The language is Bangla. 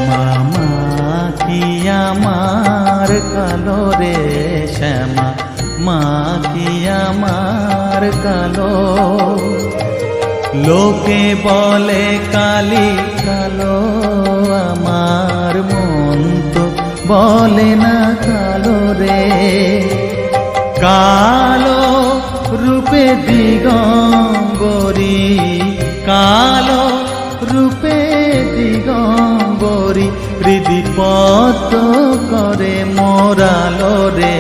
শ্যামা মা কি আমার কালো রে শ্যামা মা কি আমার কালো। লোকে বলে কালি কালো, আমার মন তো বলে না কালো রে। কালো রূপে দিগম্বরী, কালো রূপে দিগম্বরী, হৃদি পদ্ম করে মোরালো রে